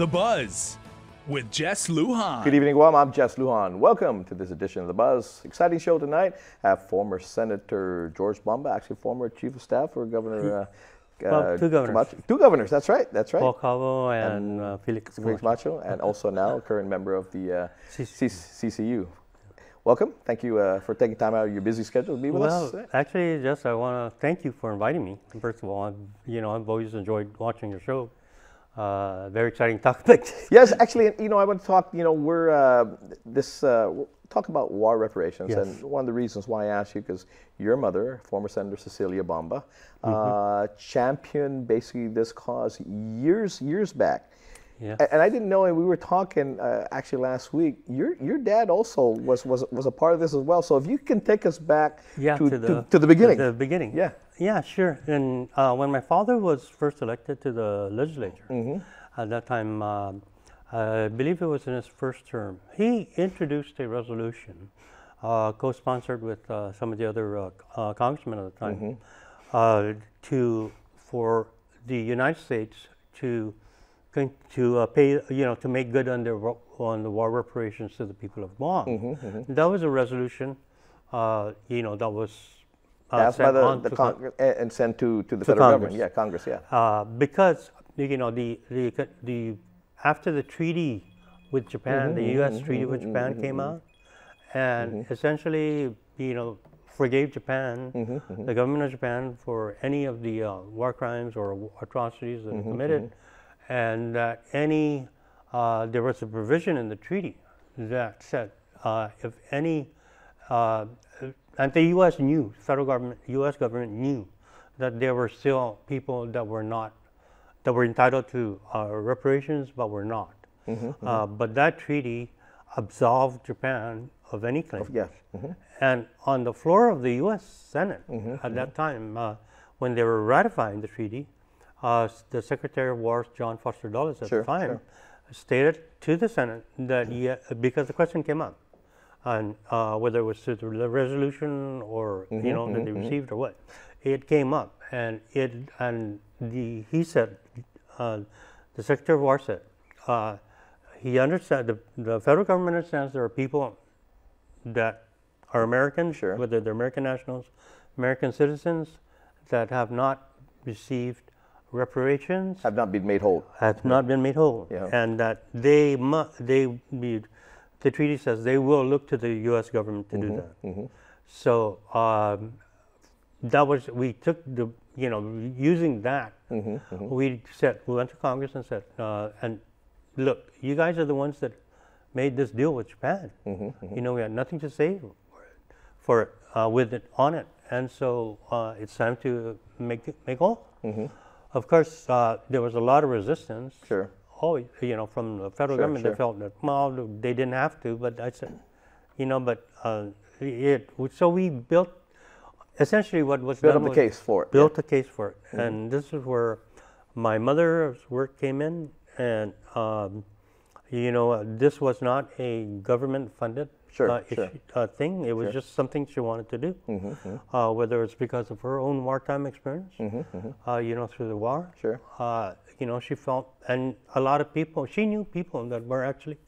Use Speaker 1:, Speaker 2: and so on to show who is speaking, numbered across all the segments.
Speaker 1: The Buzz with Jess Lujan.
Speaker 2: Good evening, Guam. I'm Jess Lujan. Welcome to this edition of The Buzz. Exciting show tonight. Have former Senator George Bamba, actually former Chief of Staff for Governor.
Speaker 3: Two governors.
Speaker 2: Camacho. Two governors. That's right. That's right.
Speaker 3: Paul Cabo and Felix
Speaker 2: Camacho, and also now current member of the CCU. Welcome. Thank you for taking time out of your busy schedule to be with us.
Speaker 3: Well, actually, Jess, I want to thank you for inviting me. First of all, I've always enjoyed watching your show. Very exciting topic.
Speaker 2: Yes, actually, I want to talk. We're we'll talk about war reparations,
Speaker 3: yes.
Speaker 2: And one of the reasons why I asked you, because your mother, former Senator Cecilia Bamba, championed basically this cause years back.
Speaker 3: Yeah.
Speaker 2: And I didn't know, and we were talking actually last week. Your dad also was a part of this as well. So if you can take us back to the beginning.
Speaker 3: To the beginning.
Speaker 2: Yeah.
Speaker 3: Yeah, sure. And when my father was first elected to the legislature, at that time, I believe it was in his first term, he introduced a resolution, co-sponsored with some of the other congressmen at the time, for the United States to pay, to make good on the war reparations to the people of Guam. That was a resolution, that was
Speaker 2: passed by the Congress and sent to the federal government. Yeah, Congress. Yeah.
Speaker 3: Because the after the treaty with Japan, the U.S. treaty with Japan came out, and essentially, forgave Japan, the government of Japan, for any of the war crimes or atrocities that were committed. And that there was a provision in the treaty that said if any, and the U.S. knew, federal government, U.S. government knew that there were still people that were entitled to reparations but were not. But that treaty absolved Japan of any claim.
Speaker 2: Yes.
Speaker 3: And on the floor of the U.S. Senate at that time, when they were ratifying the treaty, the Secretary of War, John Foster Dulles, at the time, stated to the Senate that because the question came up, and whether it was to the resolution or that they received or what, it came up, and he said, the Secretary of War said, he understands the federal government understands there are people that are American, whether they're American nationals, American citizens, that have not received reparations,
Speaker 2: have not been made whole.
Speaker 3: Have not been made whole, and that the treaty says they will look to the U.S. government to do that. So that was, we took the, using that, we went to Congress and said, and look, you guys are the ones that made this deal with Japan. We had nothing to say with it on it, and so it's time to make whole. Of course, there was a lot of resistance. Always, from the federal government, they felt that, well, they didn't have to, but I said, so we built, essentially what was
Speaker 2: built
Speaker 3: done
Speaker 2: up a case for it.
Speaker 3: Built a case for it. And this is where my mother's work came in, and, this was not a government-funded thing. It was just something she wanted to do, whether it's because of her own wartime experience, through the war. She felt, and a lot of people, she knew people that were actually,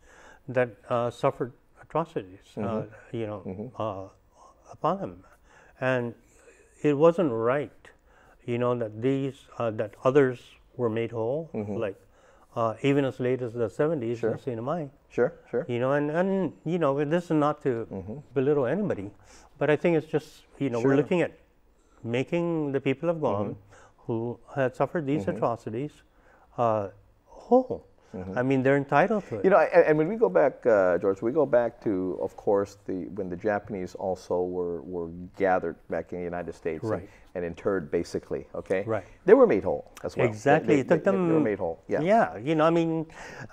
Speaker 3: that suffered atrocities, upon them. And it wasn't right, that that others were made whole, like even as late as the 70s in CNMI. And this is not to belittle anybody, but I think it's just, we're looking at making the people of Guam who had suffered these atrocities whole. I mean, they're entitled to it.
Speaker 2: And when we go back, George, we go back to, of course, when the Japanese also were gathered back in the United States and interred, basically. They were made whole as well.
Speaker 3: Exactly. It took them.
Speaker 2: They were made whole.
Speaker 3: Yeah. I mean,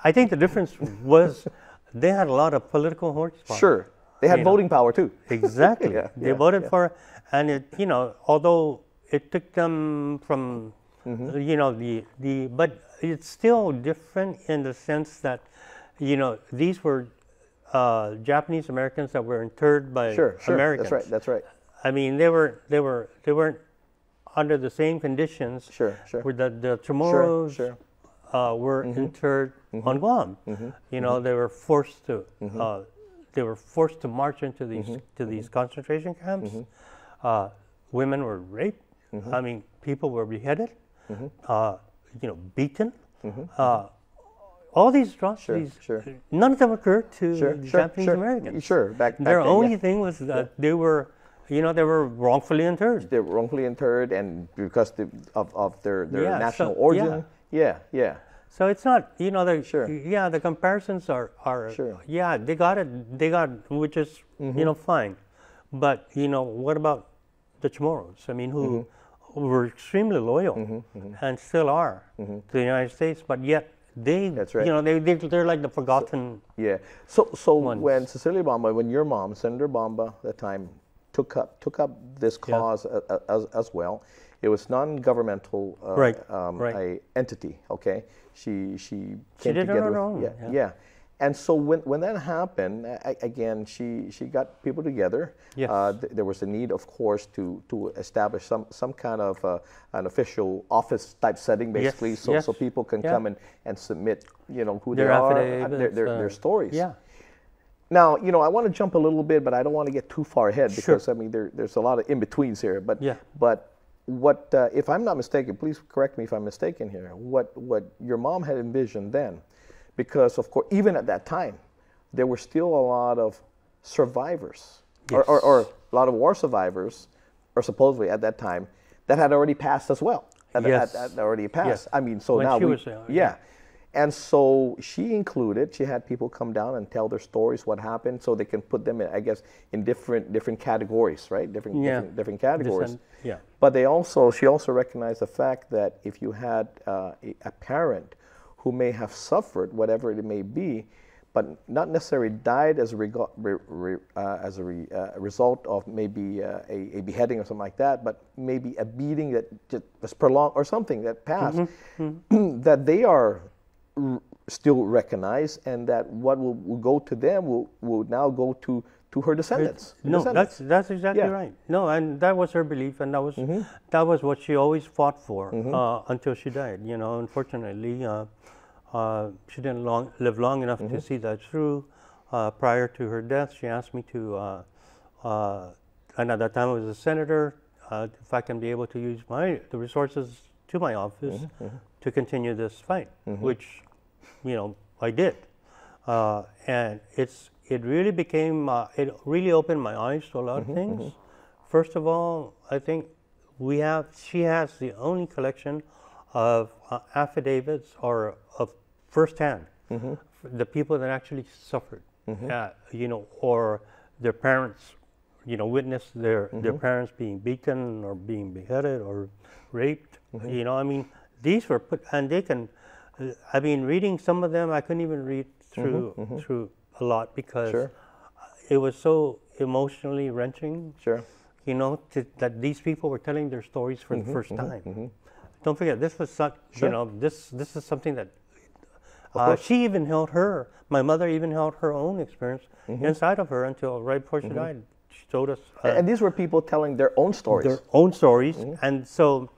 Speaker 3: I think the difference was they had a lot of political horsepower.
Speaker 2: They had voting power too.
Speaker 3: Exactly. They voted for, and it, although it took them from, but it's still different in the sense that, these were Japanese Americans that were interred by Americans.
Speaker 2: That's right.
Speaker 3: I mean, they weren't under the same conditions.
Speaker 2: Sure.
Speaker 3: With the Chamorros, were interred on Guam. You know, they were forced to march into these concentration camps. Women were raped. I mean, people were beheaded. You know, beaten. All these atrocities, none of them occurred to the Japanese Americans.
Speaker 2: Back
Speaker 3: their
Speaker 2: then,
Speaker 3: only thing was that they were, you know, they were wrongfully interred.
Speaker 2: They were wrongfully interred, and because of their national origin.
Speaker 3: So it's not, you know, the comparisons are they got it, which is, you know, fine. But, you know, what about the Chamorros? I mean, who were extremely loyal and still are to the United States, but yet that's right. You know, they're like the forgotten.
Speaker 2: So when Cecilia Bamba, when your mom, Senator Bamba, at the time, took up this cause as well, it was non-governmental entity. Okay, she came
Speaker 3: did
Speaker 2: together.
Speaker 3: It on her own.
Speaker 2: And so when that happened, again, she got people together. There was a need, of course, to establish some kind of an official office type setting, basically, so people can come and submit, you know, who they are, their stories. Now, you know, I want to jump a little bit, but I don't want to get too far ahead because I mean there's a lot of in-betweens here. But what if I'm not mistaken, please correct me if I'm mistaken here. What your mom had envisioned then. Because, of course, even at that time, there were still a lot of survivors, or a lot of war survivors, or supposedly at that time, that had already passed as well. That already passed. I mean, so when now and so she had people come down and tell their stories, what happened, so they can put them, I guess, in different categories, right? Different categories. But she also recognized the fact that if you had a parent who may have suffered, whatever it may be, but not necessarily died as a result of maybe a beheading or something like that, but maybe a beating that just was prolonged or something that passed, that they are still recognized, and that what will go to them will now go to her descendants.
Speaker 3: That's exactly right. No, and that was her belief, and that was what she always fought for until she died. You know, unfortunately, she didn't live long enough to see that through. Prior to her death, she asked me to, and at that time I was a senator, if I can be able to use the resources to my office to continue this fight, which, you know, I did. And it really became, it really opened my eyes to a lot of things. First of all, I think she has the only collection of affidavits or of firsthand, the people that actually suffered, you know, or their parents, you know, witnessed their parents being beaten or being beheaded or raped. You know, I mean, these were put, and they can, I mean, reading some of them, I couldn't even read through a lot because it was so emotionally wrenching. You know, that these people were telling their stories for the first time. Don't forget, this was such, you know, this is something that she even held my mother even held her own experience inside of her until right before she died. She told us.
Speaker 2: And these were people telling their own stories.
Speaker 3: Their own stories. And so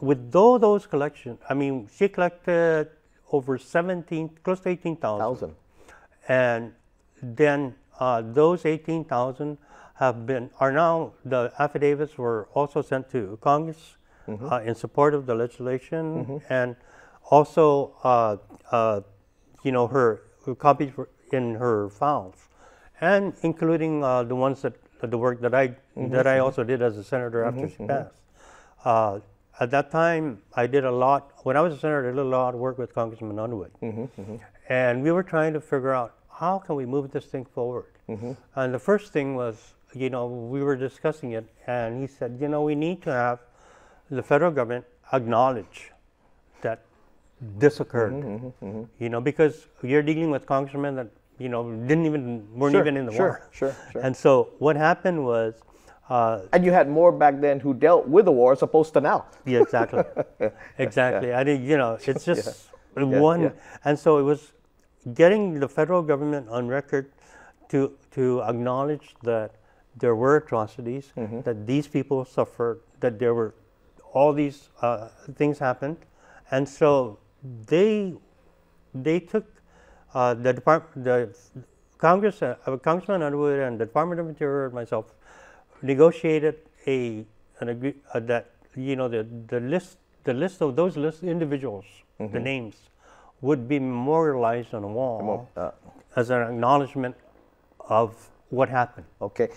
Speaker 3: with those collections, I mean, she collected over close to 18,000. And then those 18,000 are now, the affidavits were also sent to Congress in support of the legislation, and also, you know, her copies were in her files, and including the ones the work that I also did as a senator after she passed. At that time, I did a lot. When I was a senator, I did a lot of work with Congressman Underwood, and we were trying to figure out how can we move this thing forward. And the first thing was, you know, we were discussing it, and he said, you know, we need to have the federal government acknowledge that this occurred, you know, because you're dealing with congressmen that, you know, weren't even in the war. And so what happened was,
Speaker 2: and you had more back then who dealt with the war as opposed to now.
Speaker 3: Yeah, exactly, exactly. I think, you know, it's just one, and so it was getting the federal government on record to acknowledge that there were atrocities, that these people suffered, that there were all these things happened, and so they took the Congressman Underwood and the Department of Interior and myself negotiated an that the list of those individuals, the names, would be memorialized on a wall as an acknowledgement of what happened.
Speaker 2: Okay.